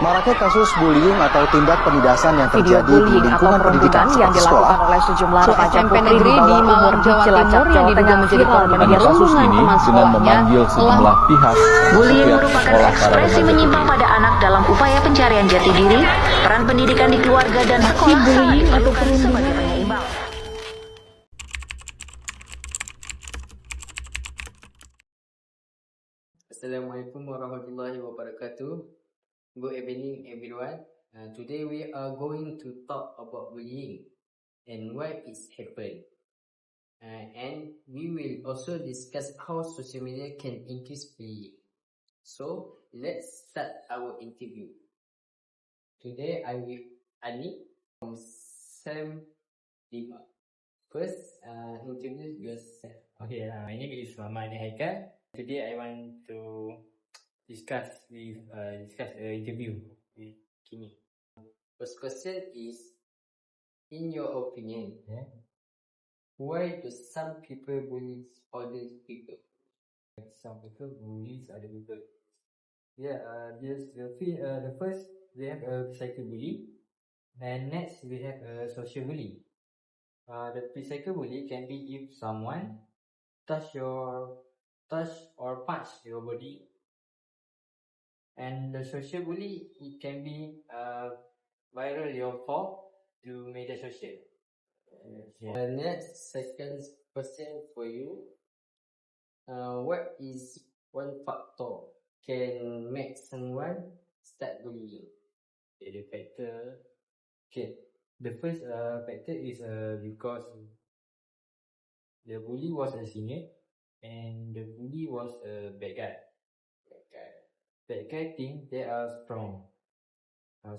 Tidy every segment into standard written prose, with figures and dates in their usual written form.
Maraknya kasus bullying atau tindak penindasan yang Video terjadi di bullying atau lingkungan pendidikan perundungan yang seperti sekolah. dilakukan oleh sejumlah remaja SMP putri di negeri di bawah umur Malang, di Jawa Cilacap, Timur yang Jawa diduga Tengah menjadi viral korban di Kasus perundungan ini teman dengan sekolahnya memanggil sejumlah pihak Bullying pihak merupakan sekolah para ekspresi remaja menyimpang tersebut. pada anak dalam upaya pencarian jati diri, peran pendidikan di keluarga dan sekolah sangat bullying atau diperlukan sebagai perundungan. penyeimbang. Assalamualaikum warahmatullahi wabarakatuh. Good evening, everyone. Today we are going to talk about bullying and why it's happened. And we will also discuss how social media can increase bullying. So let's start our interview. Today I will Ani from Sam Lima. First, introduce yourself. Okay, my name is Muhammad Haikal. Today I want to discuss interview with Kimi. First question is, in your opinion, why do some people bully other people? Some people bullies other people. The first we have a physical bully, and next we have a social bully. The physical bully can be if someone touch or punch your body, and the social bully, it can be viral your fault to media social. Next, second question for you. What is one factor can make someone start bullying? The factor. Okay, the first factor is because the bully was a senior and the bully was a bad guy. Bad guy think they are strong,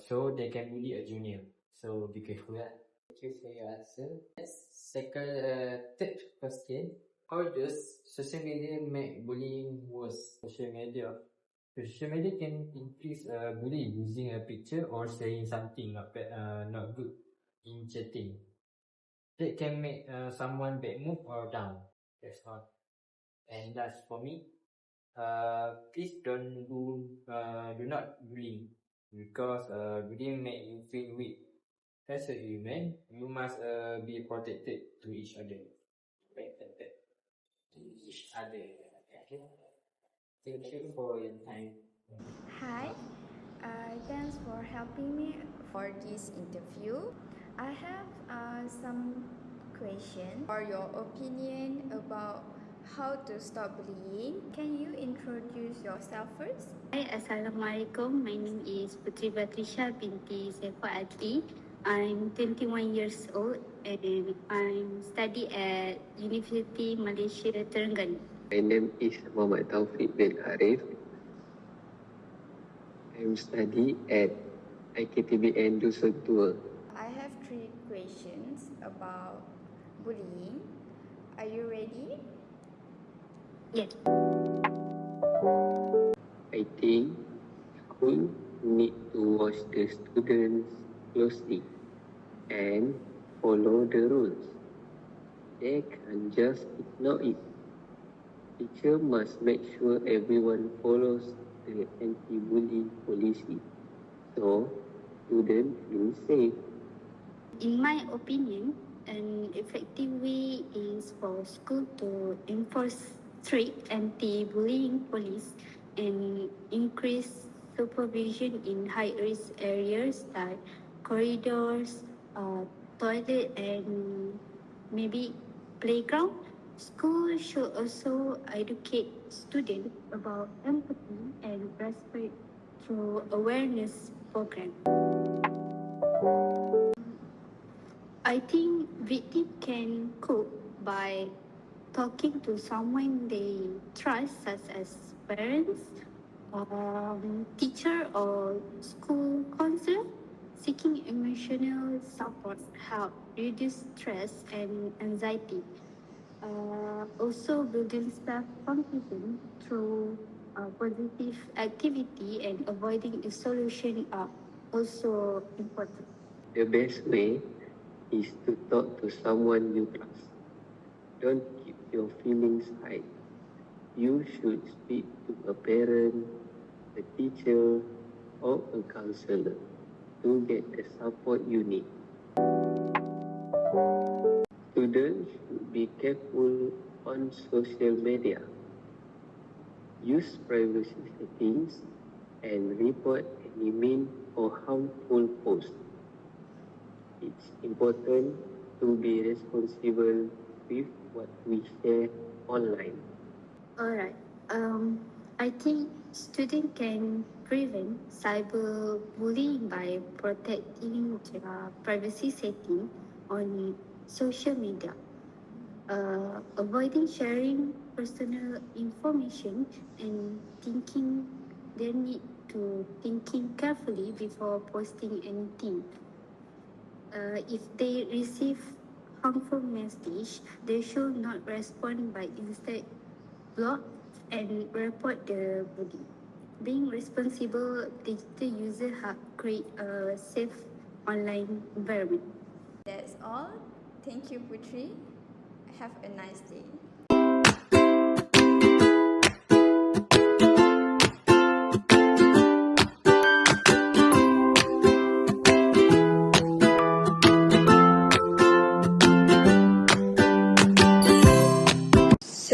so they can bully a junior. So be careful. Thank you for your answer. Third question. How does social media make bullying worse? Social media can increase bullying using a picture or saying something not good in chatting. That can make someone bad mood or down. That's all. And that's for me. Please do not bullying, because bullying make you feel weak. As a human, you must be protected to each other. Protected to each other. Okay. Thank you for your time. Hi, thanks for helping me for this interview. I have some questions for your opinion about how to stop bullying. Can you introduce yourself first? Hi, Assalamualaikum. My name is Putri Batrisha binti Sefa Adli. I'm 21 years old and I'm study at University Malaysia Terengganu. My name is Muhammad Taufik bin Arif. I'm study at IKTBN Dusun Tua. I have 3 questions about bullying. Are you ready? Yes. I think school need to watch the students closely and follow the rules. They can't just ignore it. Teacher must make sure everyone follows the anti-bullying policy, so students feel safe. In my opinion, an effective way is for school to enforce strict anti-bullying policy and increase supervision in high-risk areas like corridors, toilet, and maybe playground. School should also educate students about empathy and respect through awareness programs. I think victims can cope by talking to someone they trust, such as parents, teacher, or school counselor. Seeking emotional support help reduce stress and anxiety. Also, building self-confidence through positive activity and avoiding isolation are also important. The best way is to talk to someone you trust. Don't keep your feelings hide. You should speak to a parent, a teacher, or a counselor to get the support you need. Students should be careful on social media. Use privacy settings and report any mean or harmful posts. It's important to be responsible with what we share online. Alright. I think students can prevent cyberbullying by protecting their privacy setting on social media. Avoiding sharing personal information and thinking carefully before posting anything. If they receive harmful message, they should not respond by instead block and report the bully. Being responsible digital user help create a safe online environment. That's all. Thank you, Putri. Have a nice day.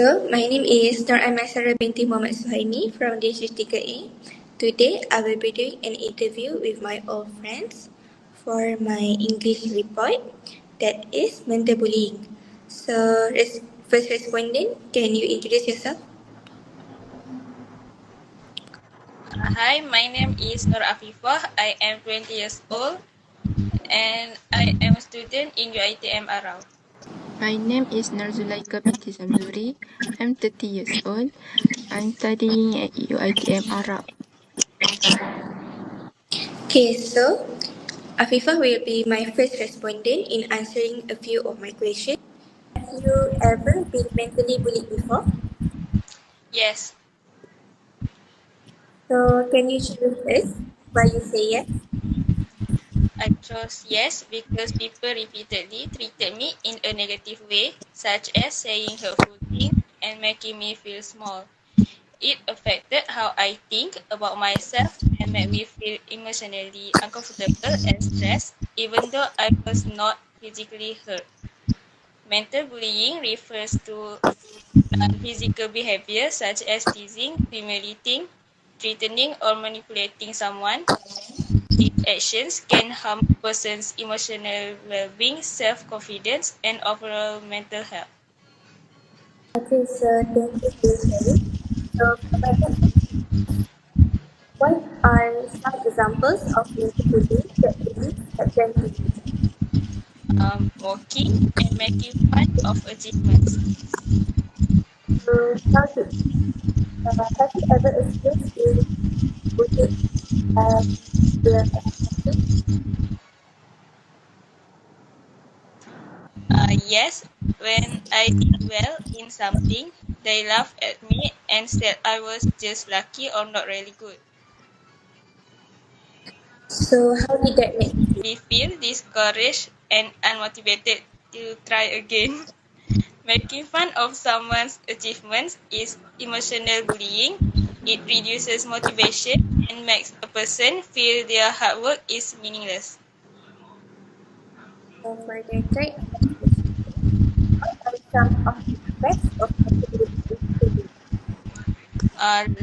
So, my name is Nur Sarah binti Muhammad Suhaimi from District 3A. Today, I will be doing an interview with my old friends for my English report that is mental bullying. So, first respondent, can you introduce yourself? Hi, my name is Nur Afifah. I am 20 years old and I am a student in UiTM Arau. My name is Narzulaika binti Samzuri. I'm 30 years old. I'm studying at UiTM Arab. Okay, so Afifah will be my first respondent in answering a few of my questions. Have you ever been mentally bullied before? Yes, So, can you share with us why you say yes? I chose yes because people repeatedly treated me in a negative way, such as saying hurtful things and making me feel small. It affected how I think about myself and made me feel emotionally uncomfortable and stressed, even though I was not physically hurt. Mental bullying refers to physical behavior such as teasing, humiliating, threatening, or manipulating someone. These actions can harm a person's emotional well-being, self-confidence, and overall mental health. Okay, so thank you for sharing. So, for my next question, what are some examples of mental bullying that colleagues have done to you? Mocking and making fun of achievements. So, have you ever experienced being bullied at the school? Yes, when I did well in something, they laughed at me and said I was just lucky or not really good. So, how did that make you feel? We feel discouraged and unmotivated to try again. Making fun of someone's achievements is emotional bullying. It reduces motivation and makes a person feel their hard work is meaningless. So, for the third and last question, what are some of the effects of mental bullying?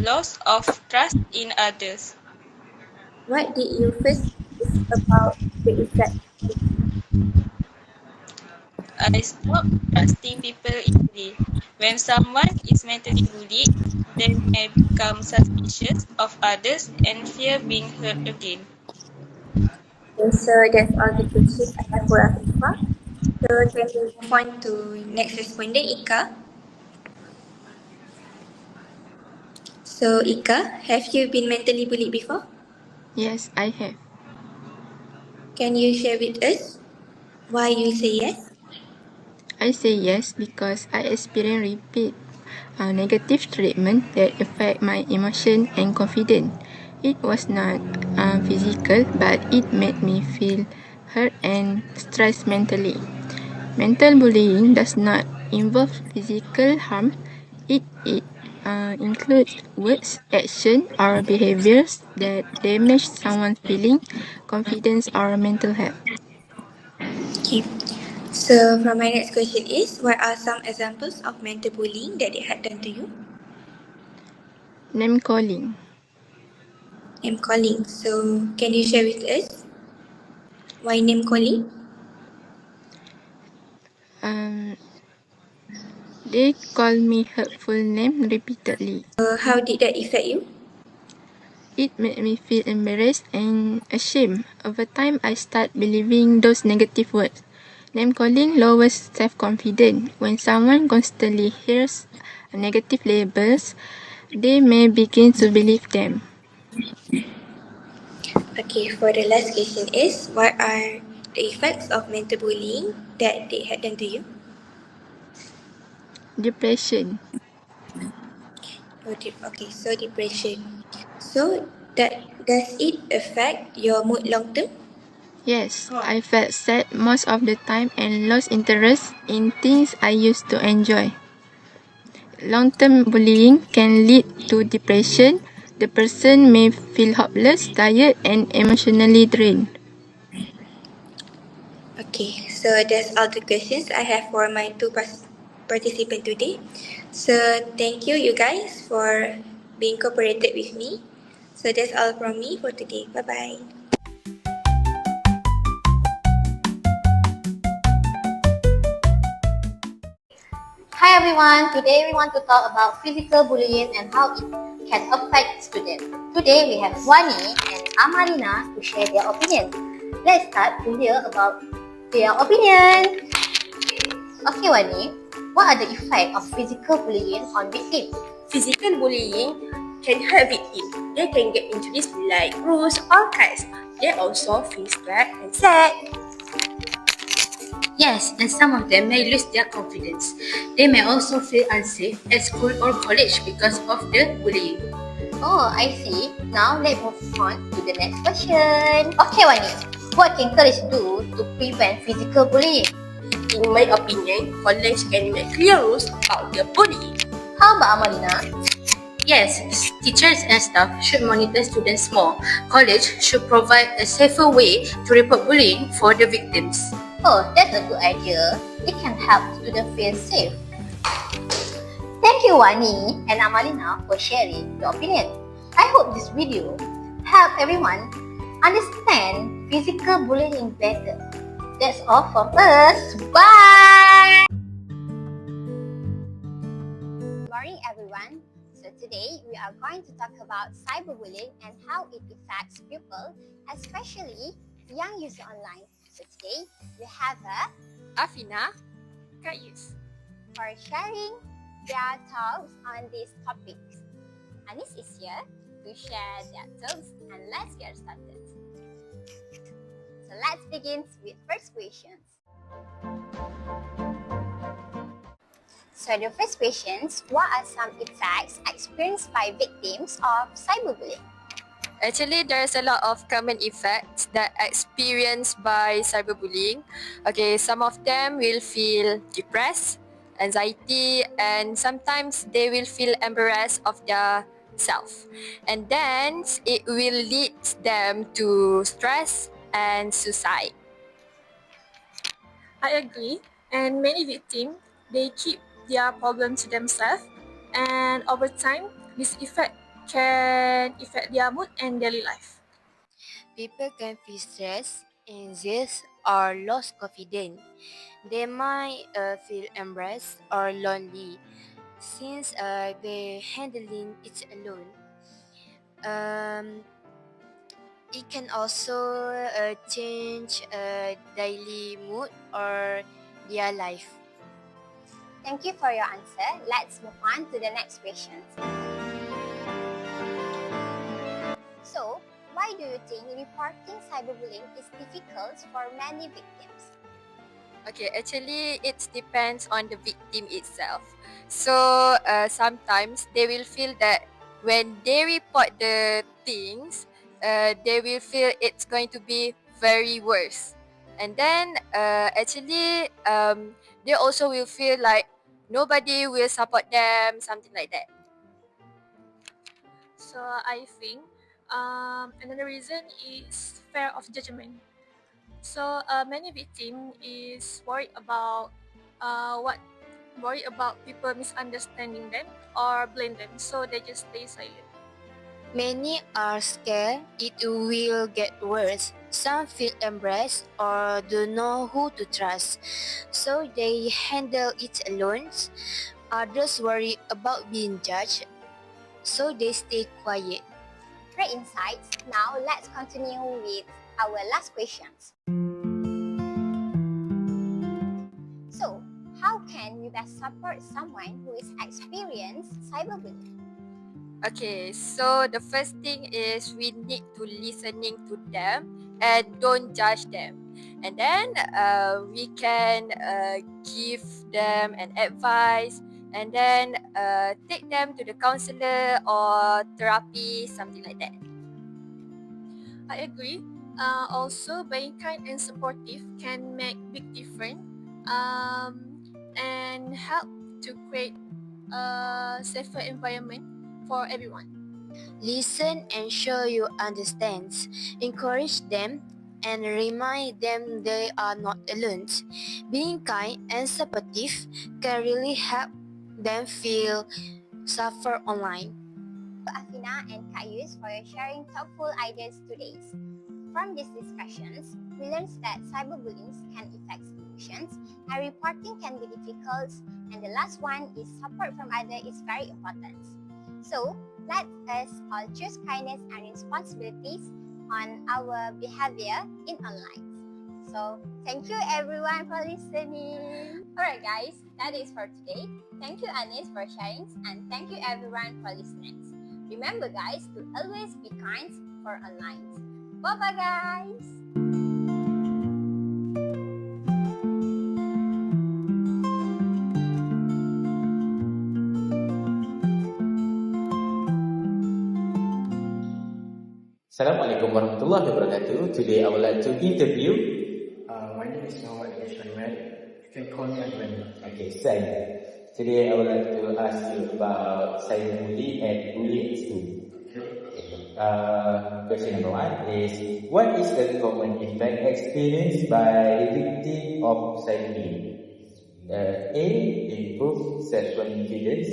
Loss of trust in others. What did you first notice about the effect? I stop trusting people easily. When someone is mentally bullied, they may become suspicious of others and fear being hurt again. Okay, so that's all the questions I have for Afifah. So can we move on to next respondent, Ika? So Ika, have you been mentally bullied before? Yes, I have. Can you share with us why you say yes? I say yes because I experience repeat negative treatment that affect my emotion and confidence. It was not physical, but it made me feel hurt and stressed mentally. Mental bullying does not involve physical harm. It include words, action, or behaviors that damage someone's feeling, confidence, or mental health. Okay. So, for my next question is, what are some examples of mental bullying that they had done to you? Name calling. Name calling. So, can you share with us why name calling? They call me hurtful name repeatedly. How did that affect you? It made me feel embarrassed and ashamed. Over time, I start believing those negative words. Name calling lowers self-confidence. When someone constantly hears negative labels, they may begin to believe them. Okay, for the last question is, what are the effects of mental bullying that they had done to you? Depression. Okay, so depression. So, does it affect your mood long term? Yes, I felt sad most of the time and lost interest in things I used to enjoy. Long-term bullying can lead to depression. The person may feel hopeless, tired, and emotionally drained. Okay, so that's all the questions I have for my two participants today. So thank you, you guys, for being cooperated with me. So that's all from me for today. Bye bye. Hi everyone, today we want to talk about physical bullying and how it can affect students. Today we have Wani and Amalina to share their opinion. Let's start to hear about their opinion. Okay Wani, what are the effects of physical bullying on victims? Physical bullying can hurt victims. They can get injuries like bruises or cuts. They also feel scared and sad. Yes, and some of them may lose their confidence. They may also feel unsafe at school or college because of the bullying. Oh, I see. Now let's move on to the next question. Okay, Wani, what can college do to prevent physical bullying? In my opinion, college can make clear rules about the bullying. How about Amalina? Yes, teachers and staff should monitor students more. College should provide a safer way to report bullying for the victims. Oh, that's a good idea. It can help students feel safe. Thank you, Wani and Amalina, for sharing your opinion. I hope this video helped everyone understand physical bullying better. That's all from us. Bye! Good morning, everyone. So today we are going to talk about cyberbullying and how it affects people, especially young users online. So today we have Afina, Kayus. for sharing their thoughts on these topics. Anis is here to share their thoughts, and let's get started. So let's begin with first questions. So the first questions, what are some effects experienced by victims of cyberbullying? Actually, there's a lot of common effects that experienced by cyberbullying. Okay, some of them will feel depressed, anxiety, and sometimes they will feel embarrassed of their self. And then it will lead them to stress and suicide. I agree, and many victims, they keep their problems to themselves, and over time, this effect can affect their mood and daily life. People can feel stressed, anxious, or lost confidence. They might feel embarrassed or lonely since they're handling it alone. Um, it can also change daily mood or their life. Thank you for your answer. Let's move on to the next question. So, why do you think reporting cyberbullying is difficult for many victims? Okay, actually, it depends on the victim itself. So, sometimes they will feel that when they report the things, they will feel it's going to be very worse. And then, they also will feel like nobody will support them, something like that. So I think another reason is fear of judgment. So many victim is worried about people misunderstanding them or blame them, so they just stay silent. Many are scared it will get worse. Some feel embarrassed or don't know who to trust, so they handle it alone. Others worry about being judged, so they stay quiet. Great insights. Now let's continue with our last questions. So, how can we best support someone who is experienced cyberbullying? Okay, so the first thing is we need to listening to them and don't judge them. And then we can give them an advice and then take them to the counselor or therapy, something like that. I agree. Also, being kind and supportive can make big difference and help to create a safer environment for everyone. Listen and show you understand. Encourage them and remind them they are not alone. Being kind and supportive can really help them feel safer online. Afina and Kayus for your sharing thoughtful ideas today. From these discussions, we learned that cyberbullying can affect emotions and reporting can be difficult, and the last one is support from others is very important. So, let us all choose kindness and responsibilities on our behavior in online. So, thank you everyone for listening. Alright guys, that is for today. Thank you Anis for sharing and thank you everyone for listening. Remember guys to always be kind for online. Bye-bye guys! Assalamualaikum warahmatullahi wabarakatuh. Today I would like to interview. My name is Muhammad Alish Ahmed. You can call me Adwan. Okay, Sai. Today I would like to ask you about cyberbullying and bullying at school. Question number one is, what is the common effect experienced by the victim of cyberbullying? A. Improve self-confidence.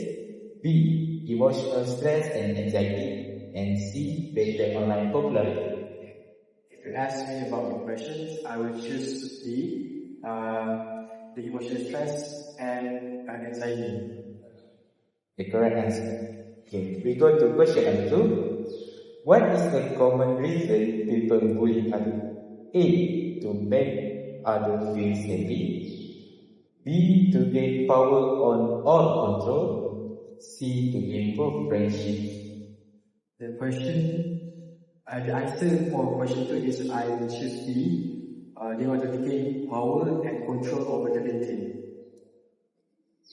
B. Emotional stress and anxiety. And C. Better online popularity. If you ask me about the questions, I will choose B. The emotional stress and anxiety. The correct answer. Okay, we go to question number two. What is the common reason people bully others? A. To make others feel happy. B. To gain power on or control. C. To improve friendships. The answer for question 2 is I will choose B. They want to gain power and control over the victim.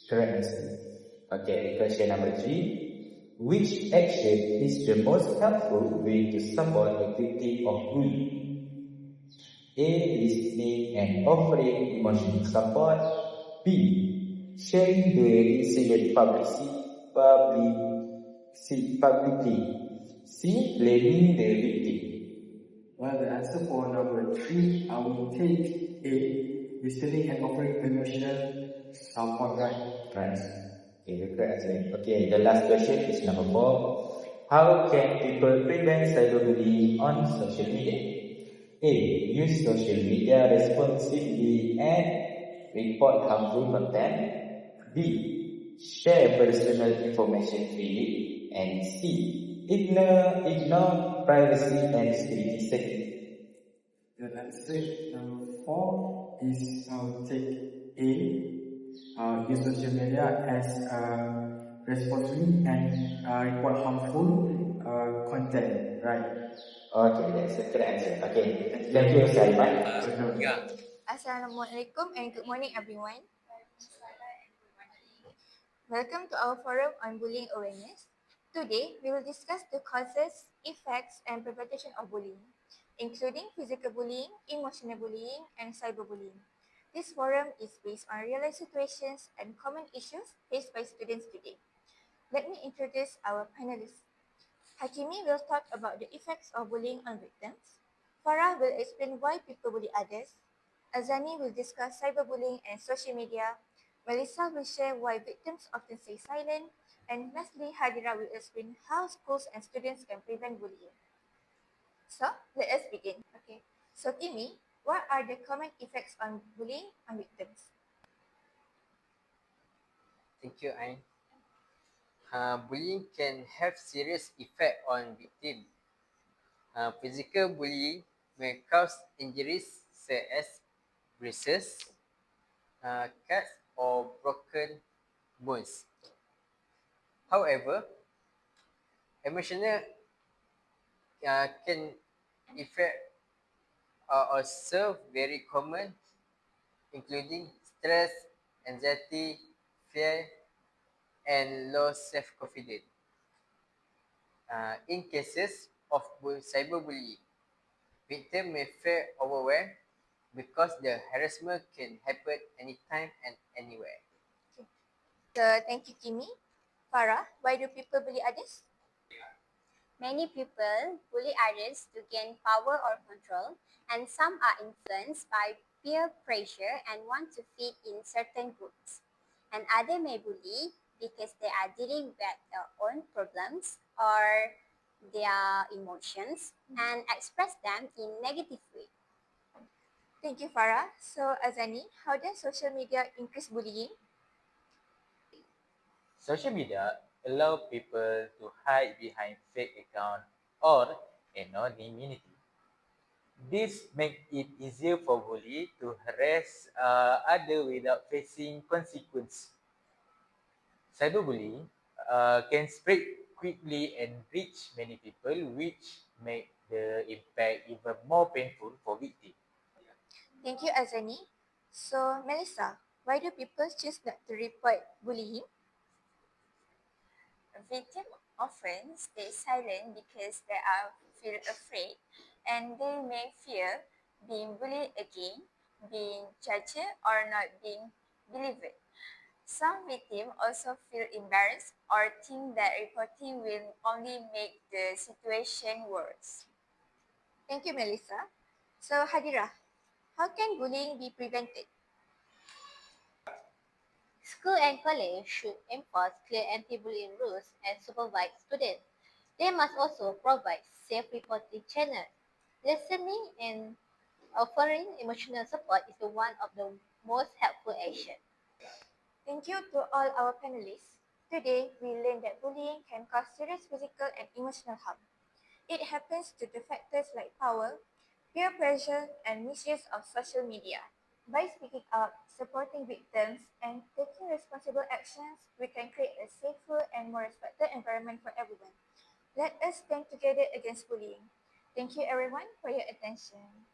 Correct answer. Okay, question number 3. Which action is the most helpful way to support a victim of bullying? A. Listening and offering emotional support. B. Sharing the incident publicly. C. Blaming the victim. Well, the answer for number 3, I will take A. Listening and offering emotional support, right? Right. Okay, the correct answer. Okay, the last question is number 4. How can people prevent cyberbullying on social media? A. Use social media responsibly and report harmful content. B. Share personal information freely. And C. Ignore privacy and security settings. The answer number 4 is I will take A. Use social media as responsibly and report harmful content, right? Okay, that's the correct answer. Okay, thank you, Saiman. Assalamualaikum and good morning everyone. Welcome to our forum on bullying awareness. Today, we will discuss the causes, effects, and prevention of bullying, including physical bullying, emotional bullying, and cyberbullying. This forum is based on real-life situations and common issues faced by students today. Let me introduce our panelists. Hakimi will talk about the effects of bullying on victims. Farah will explain why people bully others. Azani will discuss cyberbullying and social media. Melissa will share why victims often stay silent. And lastly, Hadira will explain how schools and students can prevent bullying. So, let us begin. Okay. So, Kimi, what are the common effects on bullying on victims? Thank you, Ain. Bullying can have serious effect on victim. Physical bullying may cause injuries such as bruises, cuts, or broken bones. However, emotional can affect are also very common, including stress, anxiety, fear, and low self-confidence. In cases of cyberbullying, victims may feel overwhelmed because the harassment can happen anytime and anywhere. Okay. So, thank you, Kimi. Farah, why do people bully others? Many people bully others to gain power or control, and some are influenced by peer pressure and want to fit in certain groups. And others may bully because they are dealing with their own problems or their emotions and express them in negative way. Thank you, Farah. So, Azani, how does social media increase bullying? Social media allow people to hide behind fake account or anonymity. This makes it easier for bully to harass other without facing consequence. Cyberbullying can spread quickly and reach many people, which make the impact even more painful for victims. Thank you, Azani. So, Melissa, why do people choose not to report bullying? Victims often stay silent because they are feel afraid and they may fear being bullied again, being judged, or not being believed. Some victims also feel embarrassed or think that reporting will only make the situation worse. Thank you, Melissa. So, Hadira, how can bullying be prevented? School and college should enforce clear anti-bullying rules and supervise students. They must also provide safe reporting channels. Listening and offering emotional support is one of the most helpful actions. Thank you to all our panelists. Today, we learned that bullying can cause serious physical and emotional harm. It happens due to factors like power, peer pressure, and misuse of social media. By speaking up, supporting victims, and taking responsible actions, we can create a safer and more respected environment for everyone. Let us stand together against bullying. Thank you everyone for your attention.